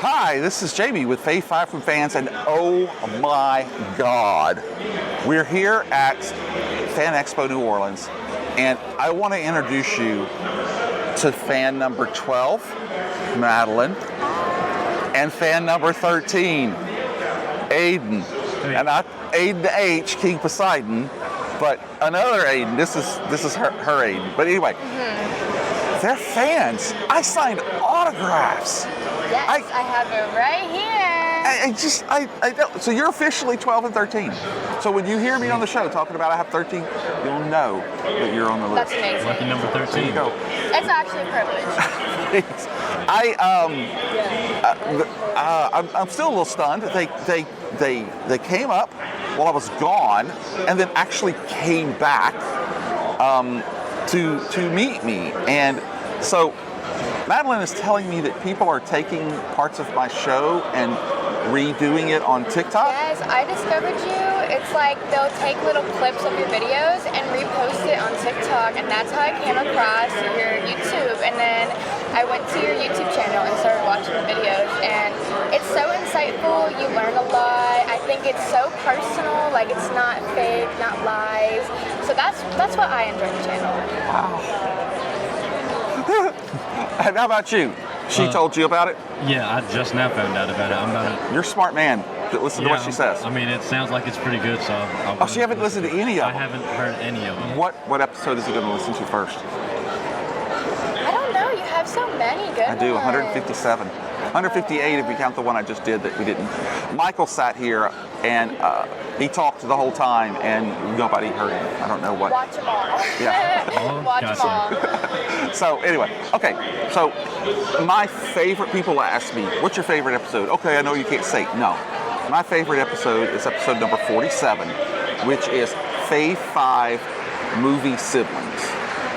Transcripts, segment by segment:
Hi, this is Jamie with Fave Five from Fans, and oh my God, we're here at Fan Expo New Orleans, and I want to introduce you to fan number 12, Madeline, and fan number 13, Aiden. And not Aiden H, King Poseidon, but another Aiden. This is her Aiden. But anyway, they're fans. I signed autographs. Yes, I have it right here. I don't. So you're officially 12 and 13. So when you hear me on the show talking about I have 13, you'll know that you're on the list. That's amazing. Lucky number 13. There you go. It's actually a privilege. I'm still a little stunned. They came up while I was gone, and then actually came back to meet me. And so Madeline is telling me that people are taking parts of my show and redoing it on TikTok. Yes, I discovered you. It's like they'll take little clips of your videos and repost it on TikTok, and that's how I came across your YouTube. And then I went to your YouTube channel and started watching the videos, and it's so insightful. You learn a lot. I think it's so personal. Like, it's not fake, not lies. So that's what I enjoy the channel. Wow. And how about you? She told you about it? Yeah, I just now found out about it. I'm about to... You're a smart man. Listen to what she says. I mean, it sounds like it's pretty good, so... Oh, she haven't listened to any of them? I haven't heard any of them. What episode is he going to listen to first? I don't know. You have so many good I do, ones. 157. 158 if we count the one I just did that we didn't. Michael sat here and he talked the whole time and nobody heard him. I don't know what. Watch them all. Yeah. Watch them all. So anyway, okay. So my favorite, people ask me, what's your favorite episode? Okay, I know you can't say no. My favorite episode is episode number 47, which is Fave Five movie siblings.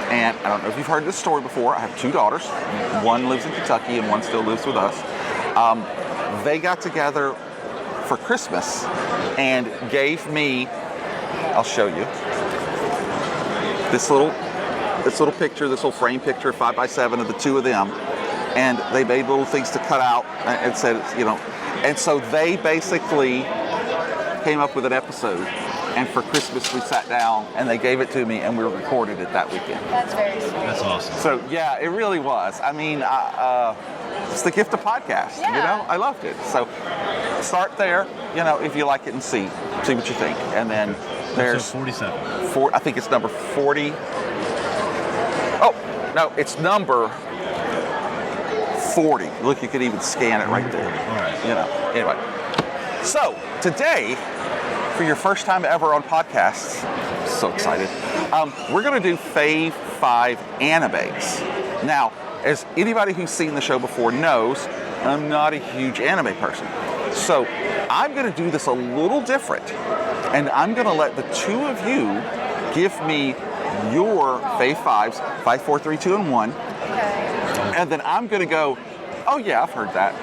And I don't know if you've heard this story before. I have two daughters. One lives in Kentucky and one still lives with us. They got together for Christmas and gave me, I'll show you, this little picture, this little frame picture, 5x7 of the two of them. And they made little things to cut out and said, you know, and so they basically came up with an episode. And for Christmas, we sat down and they gave it to me and we recorded it that weekend. That's very sweet. That's awesome. So yeah, it really was. I mean, it's the gift of podcast. Yeah. You know, I loved it. So start there. You know, if you like it, and see what you think. And then there's 47. I think it's number 40. Oh no, it's number 40. Look, you could even scan it right there. All right. You know. Anyway, so today, for your first time ever on podcasts, so excited, we're going to do Fave Five animes. Now, as anybody who's seen the show before knows, I'm not a huge anime person. So I'm going to do this a little different, and I'm going to let the two of you give me your Fave Fives, 5, 4, 3, 2, and 1. Okay. And then I'm going to go, oh yeah, I've heard that,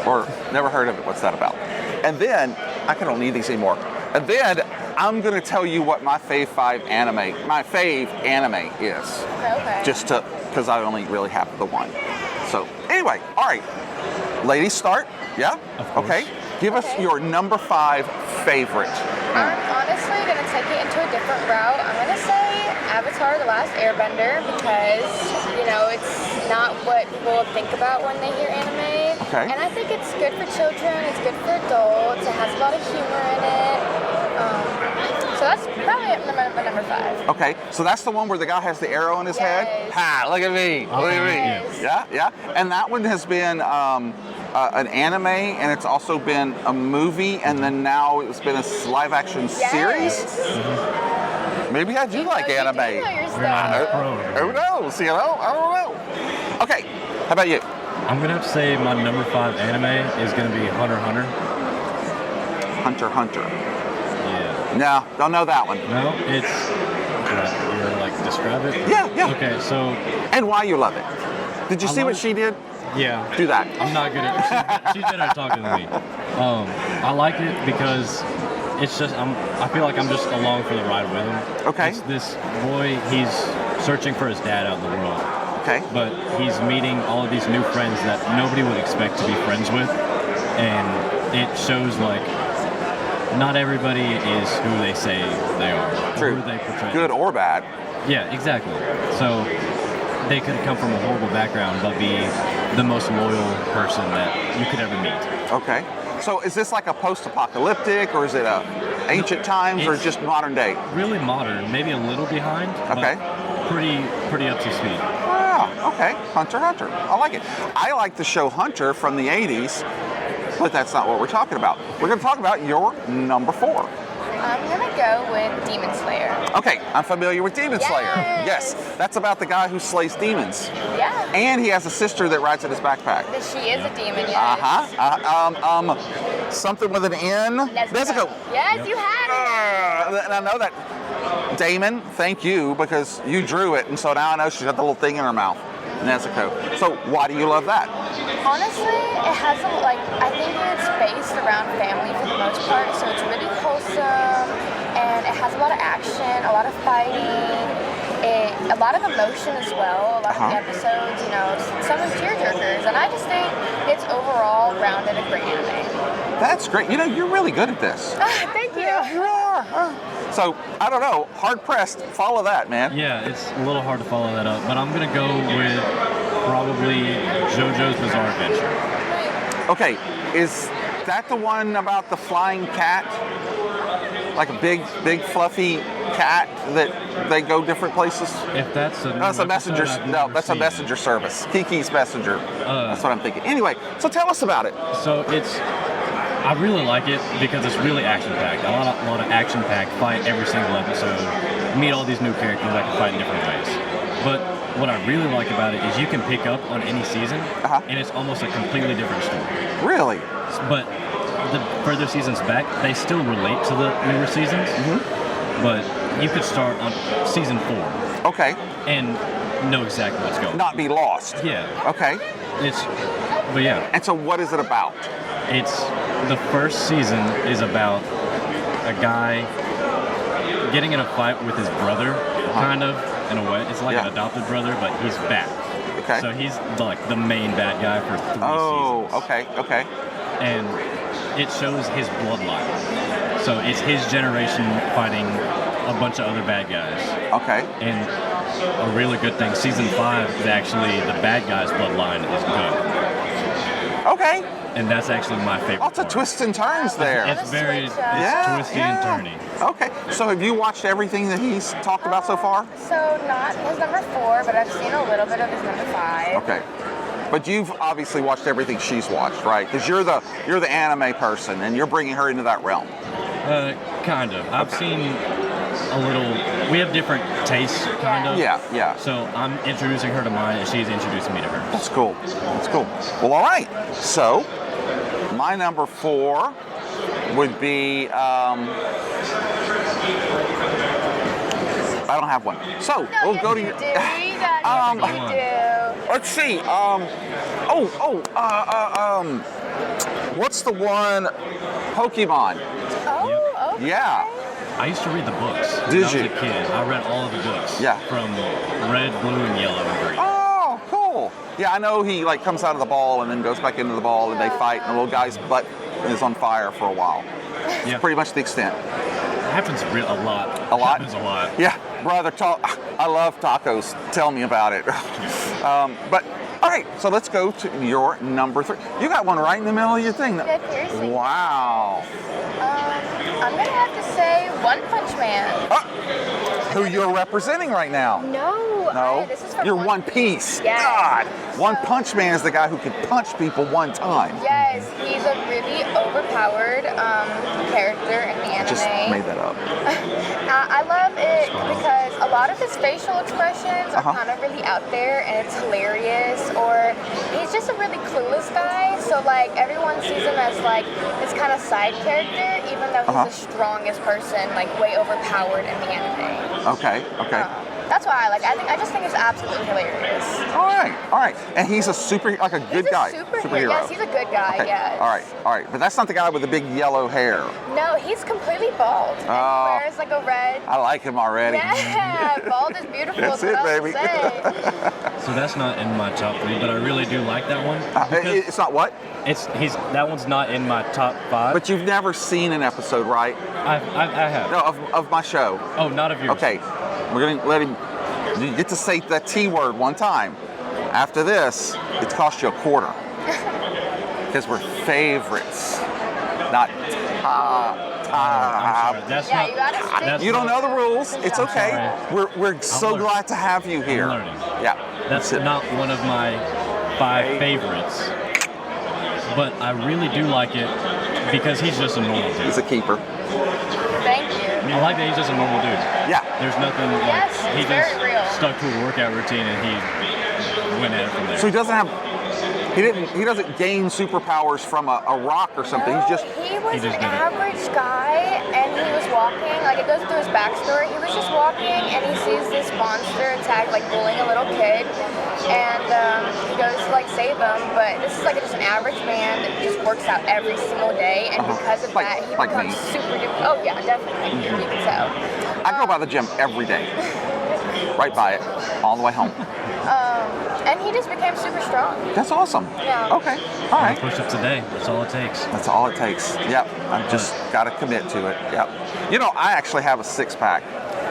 or never heard of it, what's that about? And then, I don't need these anymore. And then I'm going to tell you what my fave anime is. Okay. Just because I only really have the one. So anyway, all right. Ladies, start. Yeah? Of course. Okay. Give us your number 5 favorite. I'm honestly going to take it into a different route. I'm going to say Avatar: The Last Airbender because, you know, it's not what people think about when they hear anime. Okay. And I think it's good for children, it's good for adults, it has a lot of humor in it. So that's probably my number 5. Okay, so that's the one where the guy has the arrow in his head? Yes. Ha, look at me. Look at me. Yes. Yeah, yeah. And that one has been an anime, and it's also been a movie, and then now it's been a live action series. Maybe I do like anime. You know your stuff. Who knows? You know, I don't know. Okay, how about you? I'm going to have to say my number 5 anime is going to be Hunter x Hunter. Hunter x Hunter. Yeah. No, don't know that one. No, it's... You're like, describe it? Yeah, yeah. Okay, so... And why you love it. Did you see what she did? Yeah. Do that. I'm not good at... She's better at talking than me. I like it because it's just... I feel like I'm just along for the ride with him. Okay. It's this boy, he's searching for his dad out in the world. Okay. But he's meeting all of these new friends that nobody would expect to be friends with. and it shows like not everybody is who they say they are. True. Or who they portray. Good or bad. Yeah, exactly. So they could come from a horrible background, but be the most loyal person that you could ever meet. Okay. So is this like a post-apocalyptic, or is it a ancient times, or It's just modern day? Really modern, maybe a little behind. Okay. But pretty up to speed. Ah, okay. Hunter, Hunter. I like it. I like the show Hunter from the 80s, but that's not what we're talking about. We're going to talk about your number 4. I'm gonna go with Demon Slayer. Okay, I'm familiar with Demon Slayer. Yes. Yes, that's about the guy who slays demons. Yeah. And he has a sister that rides in his backpack. She is a demon, yes. Something with an N. Nezuko. Yes, you had it. And I know that. Damon, thank you, because you drew it, and so now I know she's got the little thing in her mouth. Nezuko. So why do you love that? Honestly, it has I think it's based around family for the most part, so it's really wholesome, and it has a lot of action, a lot of fighting, a lot of emotion as well, a lot of the episodes, some of tearjerkers, and I just think it's overall rounded a great anime. That's great. You're really good at this. Thank you. You are. So, I don't know, hard-pressed, follow that, man. Yeah, it's a little hard to follow that up, but I'm gonna go with probably JoJo's Bizarre Adventure. Okay, is that the one about the flying cat? Like a big fluffy cat that they go different places? If that's a That's a messenger. No, that's a messenger service. Kiki's Messenger. That's what I'm thinking. Anyway, so tell us about it. So I really like it because it's really action-packed. A lot of action-packed fight every single episode. Meet all these new characters that can fight in different ways. But what I really like about it is you can pick up on any season, and it's almost a completely different story. Really? But the further seasons back, they still relate to the newer seasons. But you could start on season 4. Okay. And know exactly what's going on. Not be lost. Yeah. Okay. But yeah. And so what is it about? It's the first season is about a guy getting in a fight with his brother, kind of, in a way. It's like an adopted brother, but he's bad. Okay. So he's like the main bad guy for 3 seasons. Oh, okay. And it shows his bloodline. So it's his generation fighting a bunch of other bad guys. Okay. And a really good thing, season 5 is actually the bad guy's bloodline is good. Okay. And that's actually my favorite. Lots of twists and turns there. It's very twisty and turny. Okay. So have you watched everything that he's talked about so far? So not his number 4, but I've seen a little bit of his number 5. Okay. But you've obviously watched everything she's watched, right? Because you're the anime person, and you're bringing her into that realm. Kind of. I've seen a little. We have different tastes, kind of. Yeah. So I'm introducing her to mine, and she's introducing me to hers. That's cool. Well, all right. So, my number 4 would be. I don't have one. So we'll go to your. Let's see. What's the one? Pokemon. Oh, okay. Yeah. I used to read the books. Did when I was you? a kid. I read all of the books. Yeah. From red, blue, and yellow and green. Oh, cool. Yeah, I know he comes out of the ball and then goes back into the ball and they fight and the little guy's butt is on fire for a while. Yeah. Pretty much the extent. It happens a lot. A lot? Happens a lot. Yeah, brother, I love tacos. Tell me about it. But, all right, so let's go to your number 3. You got one right in the middle of your thing. Yeah, seriously. Wow. I'm going to have to say One Punch Man. Who you're representing right now. No. This is from You're One Piece. Yes. God. One Punch Man is the guy who can punch people one time. Yes, he's a really overpowered character in the anime. I just made that up. I love it because a lot of his facial expressions are kind of really out there and it's hilarious, or he's just a really clueless guy, so everyone sees him as this kind of side character, even though he's the strongest person, way overpowered in the anime. Okay. That's why I like it. I just think it's absolutely hilarious. All right. And he's a like a good guy. Superhero. Yes, he's a good guy, Okay. yes. All right. But that's not the guy with the big yellow hair. No, he's completely bald. And Oh. he wears like a red. I like him already. Yeah, bald is beautiful. That's it, what else baby. to say. So that's not in my top 3, but I really do like that one. because It's not what? that one's not in my top 5. But you've never seen an episode, right? I have. No, of my show. Oh, not of yours. Okay, we're gonna let him. You get to say that T word one time. After this, it costs you $0.25 because we're favorites, not I'm sorry. That's Yeah, not. you gotta stick. that's You don't know the rules. It's okay. sorry. We're so learning. glad to have you here. learning. Yeah, That's it. not one of my 5 favorites. But I really do like it because he's just a normal dude. He's a keeper. Thank you. I like that he's just a normal dude. Yeah. There's nothing like Yes, he it's just very real. stuck to a workout routine and he went at it from there. So he doesn't gain superpowers from a rock or something. No, He's just he was He just an did it. average guy, and he was walking. Like it goes through his backstory. He was just walking, and he sees this monster attack, like bullying a little kid, and he goes to like save him. But this is like just an average man that just works out every single day, and because of Like- that, he like becomes me. super duper. Oh yeah, definitely. You can tell. I go by the gym every day, right by it, all the way home. And he just became super strong. That's awesome. Yeah. Okay, all right. Push up today. That's all it takes. That's all it takes. Yep, I've just got to commit to it. Yep. You know, I actually have a 6-pack.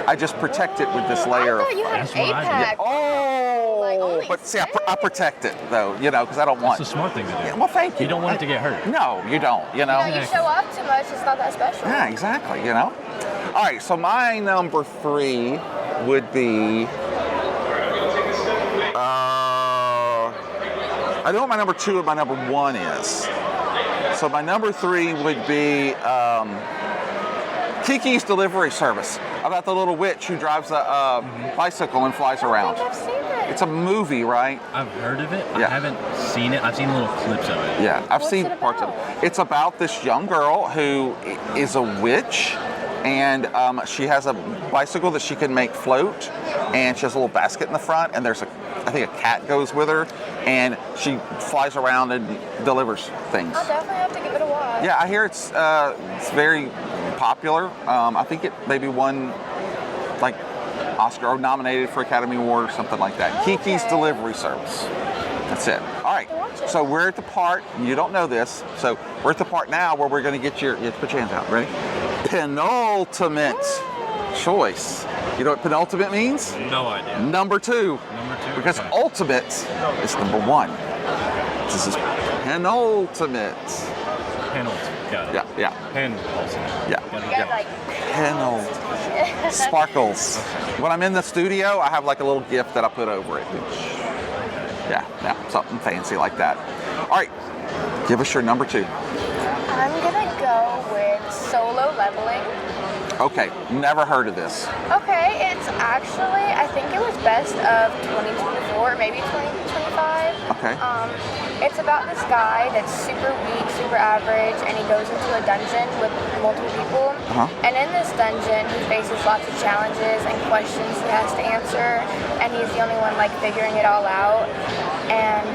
I just protect it with this layer I of. thought you had That's an what I do. 8-pack. Oh, Like, only but see, I 6? protect it though, you know, because I don't want. It's a smart thing to do. Yeah, well, thank you. You don't want it to get hurt. No, you don't. You know. No, you show off too much. It's not that special. Yeah, exactly. You know. All right, so my number 3 would be. I know what my number 2 and my number 1 is. So my number 3 would be Kiki's Delivery Service, about the little witch who drives a bicycle and flies I around. think I've seen it. It's a movie, right? I've heard of it. Yeah. I haven't seen it. I've seen little clips of it. Yeah, I've What's seen it parts of about? it. It's about this young girl who is a witch, and she has a bicycle that she can make float, and she has a little basket in the front, and I think a cat goes with her, and she flies around and delivers things. I'll definitely have to give it a watch. Yeah, I hear it's very popular. I think it maybe won like Oscar or nominated for Academy Award or something like that. Okay. Kiki's Delivery Service. That's it. All right. Watch it. So we're at the part, you don't know this, so we're at the part now where we're going to get you have to put your hands out. Ready? Penultimate choice. You know what penultimate means? No idea. Number 2. Number 2. Because okay. ultimate is number 1. This is penultimate. Penultimate. Got it. Yeah. Penultimate. Yeah. Got it. You guys like. Penultimate. Sparkles. When I'm in the studio, I have like a little gift that I put over it. Yeah, something fancy like that. All right, give us your number 2. I'm gonna go with solo leveling. Okay, never heard of this. Okay, it's actually, I think it was best of 2024, maybe 2025. Okay. It's about this guy that's super weak, super average, and he goes into a dungeon with multiple people. Uh-huh. And in this dungeon, he faces lots of challenges and questions he has to answer, and he's the only one like figuring it all out. And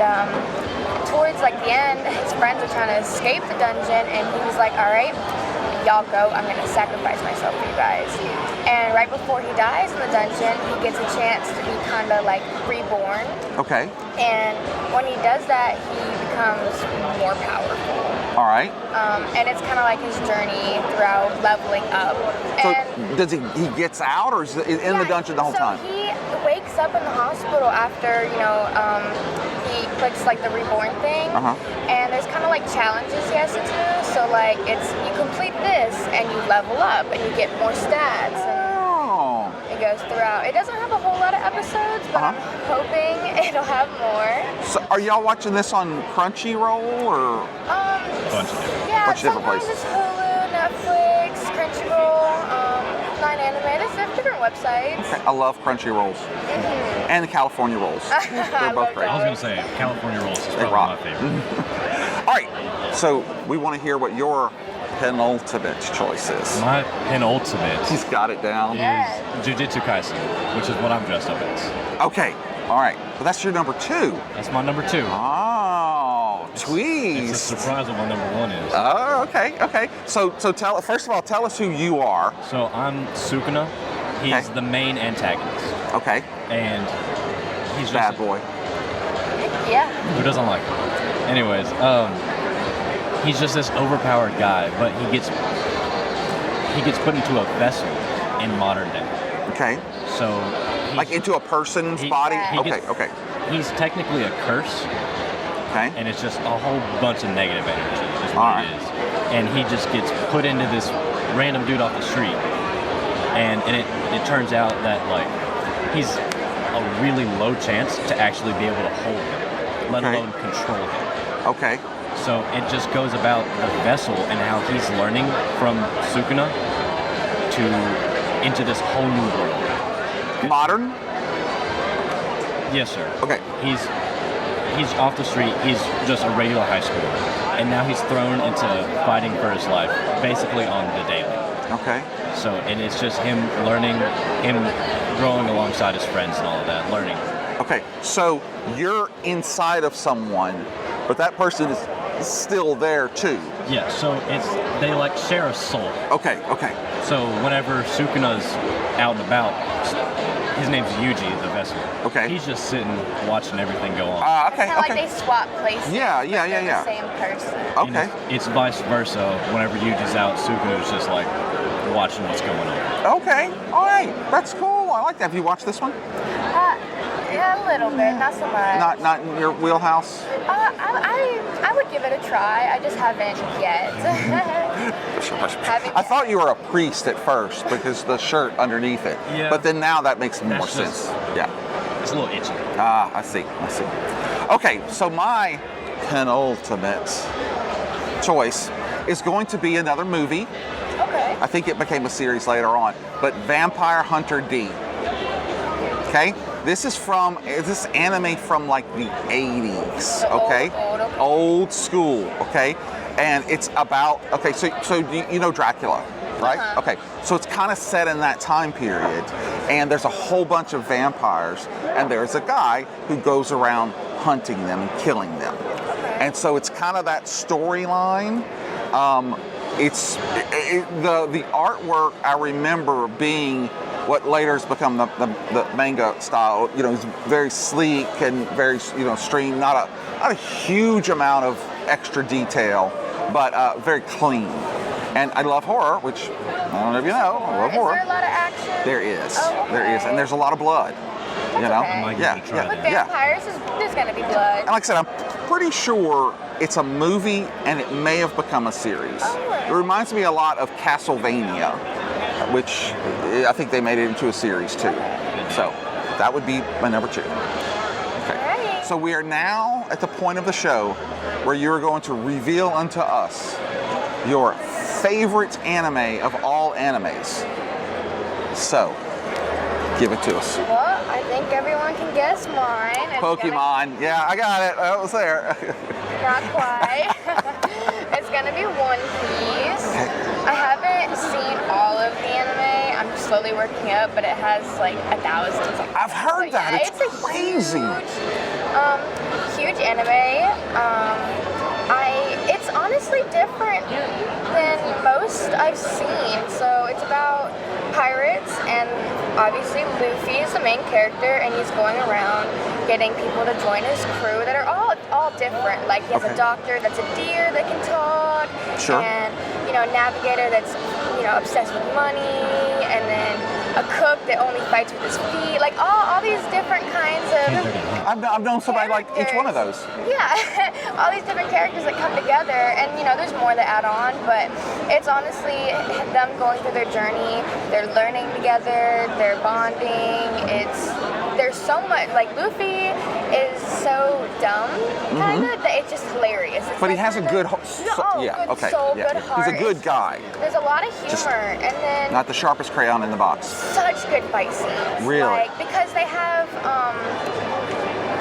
towards like the end, his friends are trying to escape the dungeon, and he was like, all right, y'all go, I'm gonna sacrifice myself for you guys. And right before he dies in the dungeon, he gets a chance to be kind of like reborn. Okay. And when he does that, he becomes more powerful. All right. And it's kind of like his journey throughout leveling up. So And does he gets out or is he in the dungeon the whole time? So he wakes up in the hospital after, he clicks like the reborn thing. Uh-huh. And there's kind of like challenges he has to do. So like it's, you complete this and you level up and you get more stats. And Oh. it goes throughout. It doesn't have a whole lot of episodes, but I'm hoping it'll have more. So are y'all watching this on Crunchyroll or? Bunch of different. Yeah, Bunch of different sometimes places. it's Hulu, Netflix, Crunchyroll, 9 Anime. There's different websites. I love Crunchyrolls and the California rolls. They're both great. I was gonna say California rolls is They probably rock. my favorite. All right, So we want to hear what your penultimate choice is. My penultimate He's got it down. is Jujutsu Kaisen, which is what I'm dressed up as. Okay, all right. Well, that's your number 2. That's my number 2. Oh, tweez. It's a surprise what my number 1 is. Oh, okay. So first of all, tell us who you are. So I'm Sukuna. He's Okay. the main antagonist. Okay. And he's just Bad boy. Yeah. Who doesn't like him? Anyways, he's just this overpowered guy, but he gets put into a vessel in modern day. Okay. So Like into a person's he- body? he Okay, gets- okay. he's technically a curse, Okay. and it's just a whole bunch of negative energy is what Alright. it is. And he just gets put into this random dude off the street, and it turns out that like he's a really low chance to actually be able to hold him, let Okay. alone control him. Okay. So it just goes about the vessel and how he's learning from Sukuna into this whole new world. Modern? Yes, sir. Okay. He's off the street. He's just a regular high schooler, and now he's thrown into fighting for his life, basically on the daily. Okay. So, and it's just him learning, him growing alongside his friends and all of that, learning. Okay. So you're inside of someone, but that person is still there too. Yeah. So they like share a soul. Okay. So whenever Sukuna's out and about, his name's Yuji, the vessel. Okay. He's just sitting, watching everything go on. Okay. Kind of like they swap places. Yeah. but they're the same person. And Okay. It's vice versa. Whenever Yuji's out, Sukuna's just like watching what's going on. Okay. All right. That's cool. I like that. Have you watched this one? Yeah, a little bit, not so much. Not in your wheelhouse? I would give it a try. I just haven't yet. I thought you were a priest at first because the shirt underneath it. Yeah. But then now that makes more That's sense. just- Yeah. It's a little itchy. I see. Okay, so my penultimate choice is going to be another movie. Okay. I think it became a series later on, but Vampire Hunter D. Okay? This is anime from like the 80s, The okay? old. Old school, okay? And it's about, okay, so you know Dracula, right? Uh-huh. Okay, so it's kind of set in that time period, and there's a whole bunch of vampires, and there's a guy who goes around hunting them and killing them. And so it's kind of that storyline. The artwork I remember being what later has become the manga style. You know, it's very sleek and very stream. Not a huge amount of extra detail, but very clean. And I love horror, which I don't know if you know. I love horror. Is there a lot of action? There is. Oh, There is, okay. and there's a lot of blood. You know. okay. I might give Yeah. it a try With then. vampires, there's gonna be blood. And like I said, I'm pretty sure it's a movie and it may have become a series. Oh. It reminds me a lot of Castlevania, which I think they made it into a series too. So that would be my number 2. Okay. Alright. So we are now at the point of the show where you're going to reveal unto us your favorite anime of all animes. So, give it to us. Well, I think everyone can guess mine. It's Pokemon. Yeah, I got it. I was there. Not quite. It's gonna be One Piece. I haven't seen all of the anime. I'm slowly working up, but it has like 1,000 something. I've heard So, that. yeah, It's crazy. Huge anime. It's honestly different than most I've seen. So it's about pirates, and obviously Luffy is the main character, and he's going around getting people to join his crew that are all different. Like he has Okay. a doctor that's a deer that can talk, Sure. and navigator that's obsessed with money, and then a cook that only fights with his feet. Like all these different kinds of. I've known somebody like each one of those. Yeah, all these different characters that come together, and there's more that add on, but it's honestly them going through their journey. They're learning together, they're bonding. There's so much. Like Luffy is so dumb, kind of, that it's just hilarious. It's But he like has a one of good, those- yeah, good okay, soul, yeah. good heart. He's a good guy, There's a lot of Just humor, and then not the sharpest crayon in the box. such good fight scenes. Really? Like, because they have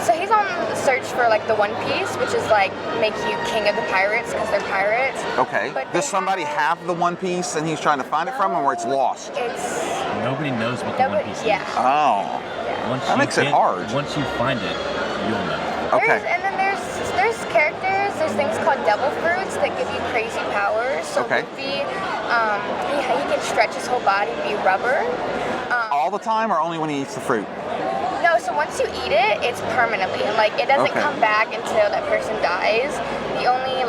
So he's on the search for like the One Piece, which is like make you king of the pirates because they're pirates. Okay. But Does they somebody have the One Piece and he's trying to find it from him, or it's lost? It's Nobody knows what the One Piece yeah. is. Oh. Once That you makes it hard. Once you find it, you'll know. Okay. And then there's characters. There's things called devil fruits that give you crazy powers. So Okay. Luffy, he can stretch his whole body to be rubber. All the time, or only when he eats the fruit? No, so once you eat it, it's permanently. Like it doesn't Okay. come back until that person dies. The only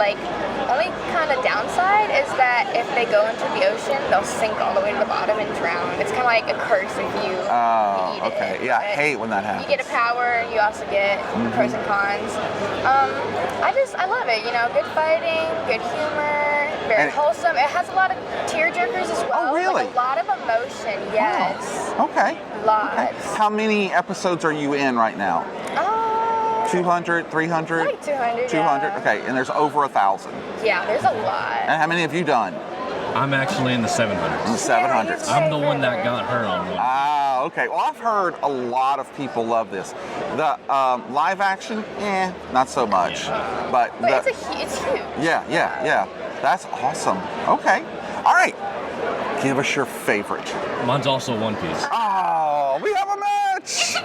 kind of downside is that if they go into the ocean, they'll sink all the way to the bottom and drown. It's kind of like a curse if you Oh, eat okay. it. Yeah, I But hate when that happens. you get a power, you also get pros and cons. I love it. You know, good fighting, good humor, very And- wholesome. It has a lot of tearjerkers as well. Oh, really? Like a lot of emotion. Yes, Okay. lots. How many episodes are you in right now? 200, 300? Like 200. 200? Yeah. Okay, and there's over 1,000. Yeah, there's a lot. And how many have you done? I'm actually in the 700s. In the 700s. I'm the one that got her on one. Ah, okay. Well, I've heard a lot of people love this. The live action, not so much. But It's huge. yeah. That's awesome. Okay. All right. Give us your favorite. Mine's also One Piece. Oh, we have a match.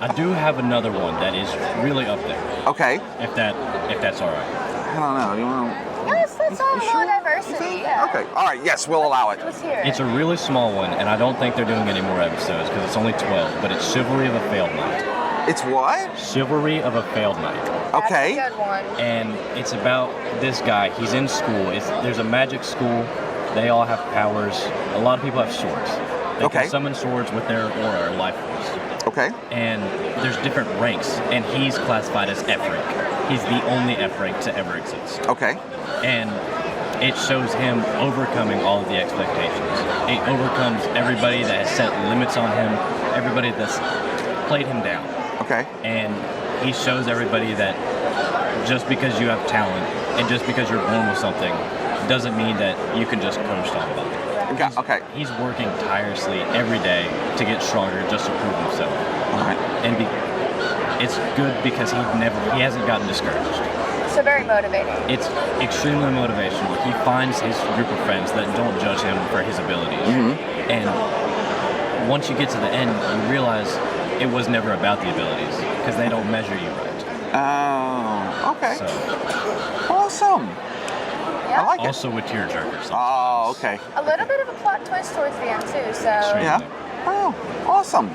I do have another one that is really up there. Okay. If that's all right. I don't know. You want to? Yes, that's all You more sure? diversity. Yeah. Okay. All right. Yes, we'll allow it. Let's hear it. It's a really small one, and I don't think they're doing any more episodes because it's only 12. But it's Chivalry of a Failed Knight. It's what? Chivalry of a Failed Knight. That's Okay. a good one. And it's about this guy. He's in school. There's a magic school. They all have powers. A lot of people have swords. They Okay. can summon swords with their aura or life force. Okay. And there's different ranks, and he's classified as F rank. He's the only F rank to ever exist. Okay. And it shows him overcoming all of the expectations. It overcomes everybody that has set limits on him, everybody that's played him down. Okay. And he shows everybody that just because you have talent and just because you're born with something doesn't mean that you can just coast on about it. Okay. He's working tirelessly every day to get stronger just to prove himself. All right. And it's good because he hasn't gotten discouraged. So very motivating. It's extremely motivational. He finds his group of friends that don't judge him for his abilities. And once you get to the end, you realize it was never about the abilities because they don't measure you right. Oh, okay. So, Awesome. Yeah. I like it. also with tearjerkers. Oh, okay. A little bit of a plot twist towards the end too. So. Extremely. Yeah. Oh, awesome.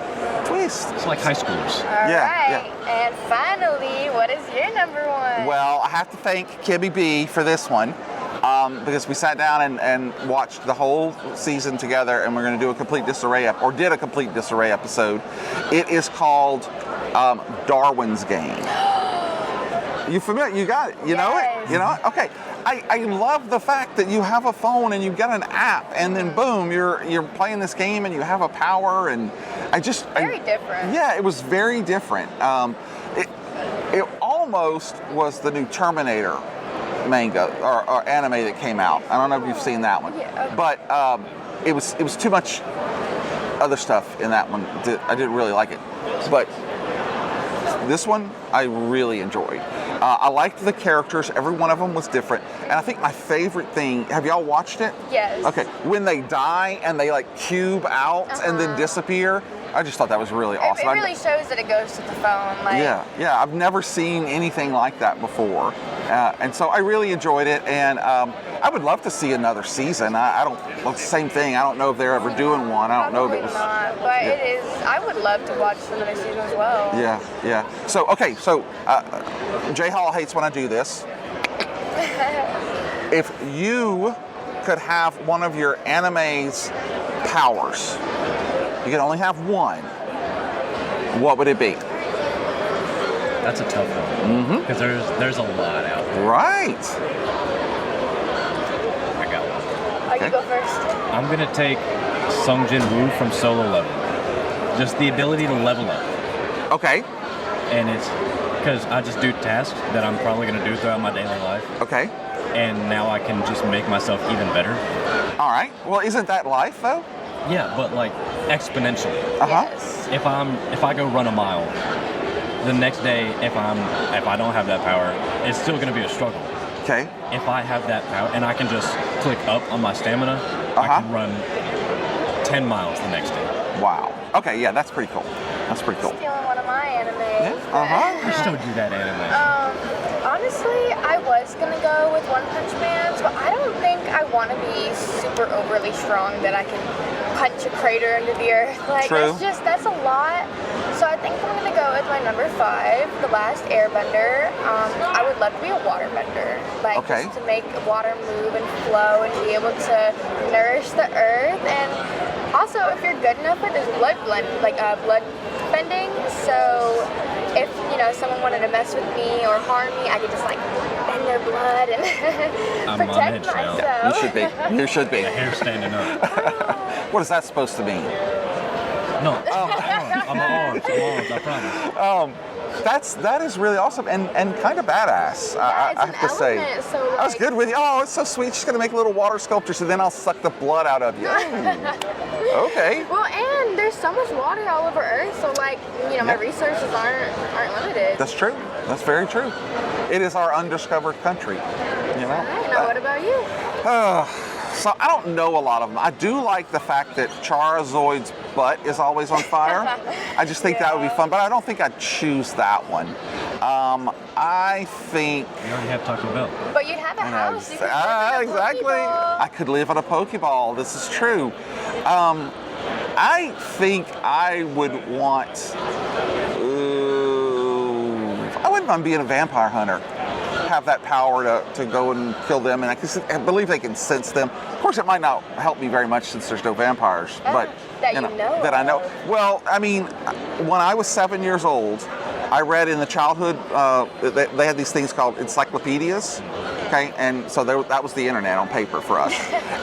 Twist. It's like high schoolers. All Yeah, right. And finally, what is your number one? Well, I have to thank Kibby B for this one because we sat down and watched the whole season together, and we're going to do a complete disarray did a complete disarray episode. It is called Darwin's Game. You familiar? You got it. You know it. Yes. You know it. Okay. I love the fact that you have a phone and you've got an app, and then boom, you're playing this game and you have a power, and Very different. Yeah, it was very different. It almost was the new Terminator manga or anime that came out. I don't know if you've seen that one, Yeah, okay. but it was too much other stuff in that one. I didn't really like it, but this one I really enjoyed. I liked the characters. Every one of them was different. And I think my favorite thing, have y'all watched it? Yes. Okay. When they die and they like cube out and then disappear, I just thought that was really awesome. It really shows that it goes to the phone. Like, Yeah. I've never seen anything like that before. And so I really enjoyed it. And I would love to see another season. It's the same thing. I don't know if they're ever doing one. I don't know if Probably it was. not, but it is. I would love to watch another season as well. Yeah. So, J Hall hates when I do this. If you could have one of your anime's powers, you can only have one, what would it be? That's a tough one. Because there's a lot out there. Right. I got one. Oh, you go first. I'm going to take Sung Jin Woo from Solo Level. Just the ability to level up. Okay. And it's because I just do tasks that I'm probably going to do throughout my daily life. Okay. And now I can just make myself even better. All right. Well, isn't that life though? Yeah, but like exponentially. Uh-huh. Yes. If I go run a mile, the next day, if I don't have that power, it's still going to be a struggle. Okay. If I have that power and I can just click up on my stamina, I can run 10 miles the next day. Wow. Okay, yeah, that's pretty cool. That's pretty cool. Stealing one of my animes. Yeah. I still do that anime. Honestly, I was gonna go with One Punch Man, but I don't think I want to be super overly strong that I can punch a crater into the earth. Like, True. that's a lot. So I think I'm gonna go with my number 5, The Last Airbender. I would love to be a waterbender, like just to make water move and flow and be able to nourish the earth. And also, if you're good enough with, there's blood bending. So if someone wanted to mess with me or harm me, I could just like bend their blood and protect myself. Yeah, you should be. The hair standing up. What is that supposed to mean? No, I'm arms, I promise. That is really awesome and kind of badass. Yeah, I have to say. So, I was good with you. Oh, it's so sweet. She's gonna make little water sculptures, and then I'll suck the blood out of you. Okay. Well, and there's so much water all over Earth, so like my resources aren't limited. That's true. That's very true. It is our undiscovered country. What about you? So I don't know a lot of them. I do like the fact that Charizard's butt is always on fire. I just think that would be fun, but I don't think I'd choose that one. I think... You already have Taco Bell. But you'd have a house. You could live in a exactly. Pokeball. I could live in a Pokeball. This is true. I think I would want... I wouldn't mind being a vampire hunter. Have that power to go and kill them, and I believe they can sense them. Of course, it might not help me very much since there's no vampires, but that I know. Well, I mean, when I was 7 years old, I read in the childhood they had these things called encyclopedias. Okay, and so that was the internet on paper for us.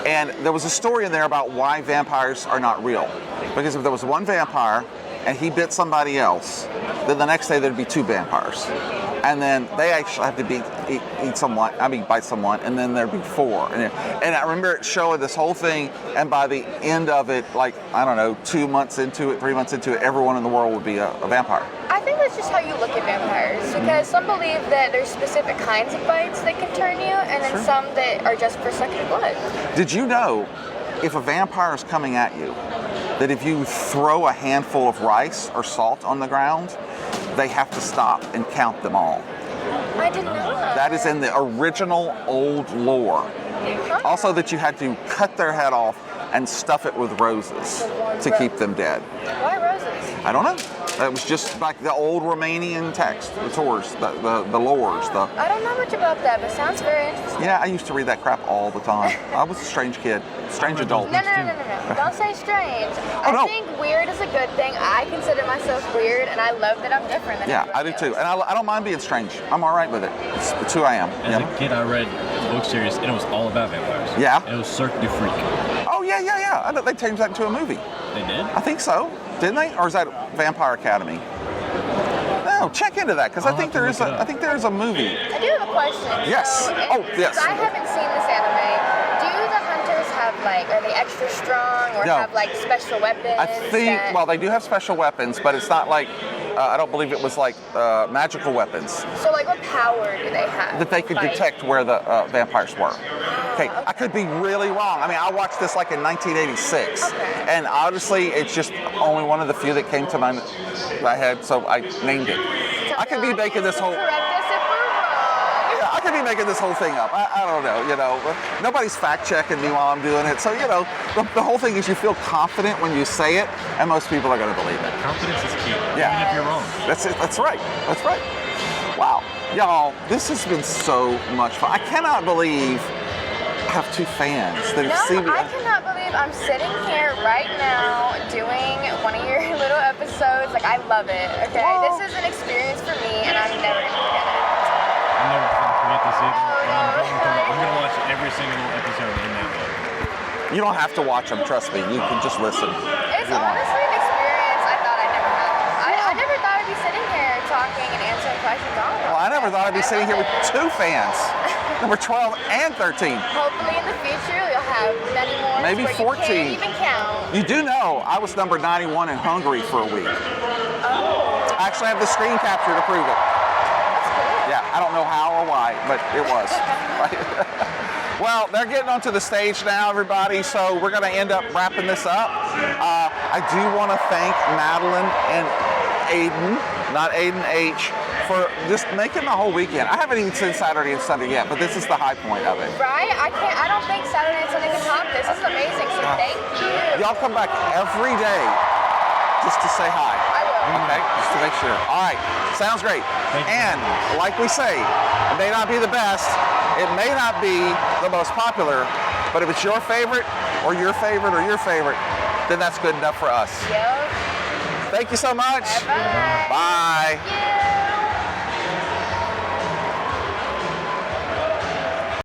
And there was a story in there about why vampires are not real, because if there was one vampire and he bit somebody else, then the next day there'd be 2 vampires. And then they actually have to bite someone, and then there'd be 4. And I remember it showing this whole thing, and by the end of it, like, I don't know, 2 months into it, 3 months into it, everyone in the world would be a vampire. I think that's just how you look at vampires, because some believe that there's specific kinds of bites that can turn you, and then some that are just for sucking blood. Did you know, if a vampire is coming at you, that if you throw a handful of rice or salt on the ground, they have to stop and count them all? I didn't know that. That is in the original old lore. Also that you had to cut their head off and stuff it with roses to keep them dead. Why roses? I don't know. It was just like the old Romanian text, the tours, the lores. I don't know much about that, but sounds very interesting. Yeah, I used to read that crap all the time. I was a strange kid, strange adult. No. Don't say strange. I think weird is a good thing. I consider myself weird, and I love that I'm different than I do too. And I don't mind being strange. I'm all right with it. It's who I am. As a kid, I read a book series, and it was all about vampires. Yeah? And it was Cirque du Freak. Oh, yeah. I know they changed that into a movie. They did? I think so. Didn't they? Or is that Vampire Academy? No, check into that, because I think there is a movie. I do have a question. Yes. So, yes. I haven't seen this anime. Do the hunters have are they extra strong or have special weapons? I think, they do have special weapons, but it's not like, I don't believe it was like magical weapons. So what power do they have? That they could detect where the vampires were. Okay, I could be really wrong. I mean, I watched this like in 1986, and honestly, it's just only one of the few that came to my head, so I named it. I could be making this whole... Correct us if we're wrong. Yeah, I could be making this whole thing up. I don't know, Nobody's fact-checking me while I'm doing it, so, the whole thing is you feel confident when you say it, and most people are going to believe it. Confidence is key, Yeah. even if you're wrong. That's it. That's right. Wow. Y'all, this has been so much fun. I cannot believe I have 2 fans that have seen me. I cannot believe I'm sitting here right now doing one of your little episodes. Like, I love it, okay? Whoa. This is an experience for me, and I'm never going to forget it. I'm never going to forget this either. Oh, I'm going to watch every single episode in that book. You don't have to watch them, trust me. You can just listen. It's honestly an experience I thought I'd never have. I never thought I'd be sitting here talking and answering questions on it. Well, I never thought I'd be sitting here with 2 fans. Number 12 and 13. Hopefully in the future you'll have many more. Maybe 14. You can't even count. You do know I was number 91 in Hungary for a week. Oh. I actually have the screen capture to prove it. Yeah, I don't know how or why, but it was. Well, they're getting onto the stage now, everybody, so we're going to end up wrapping this up. I do want to thank Madeline and Aiden, not Aiden H, for just making the whole weekend. I haven't even seen Saturday and Sunday yet, but this is the high point of it. Right? I don't think Saturday and Sunday can top this. This is amazing, so thank you. Y'all come back every day just to say hi. I will. Okay, just to make sure. All right, sounds great. Thank you. And like we say, it may not be the best, it may not be the most popular, but if it's your favorite, or your favorite, or your favorite, then that's good enough for us. Yep. Thank you so much. Bye-bye. Bye. Yeah.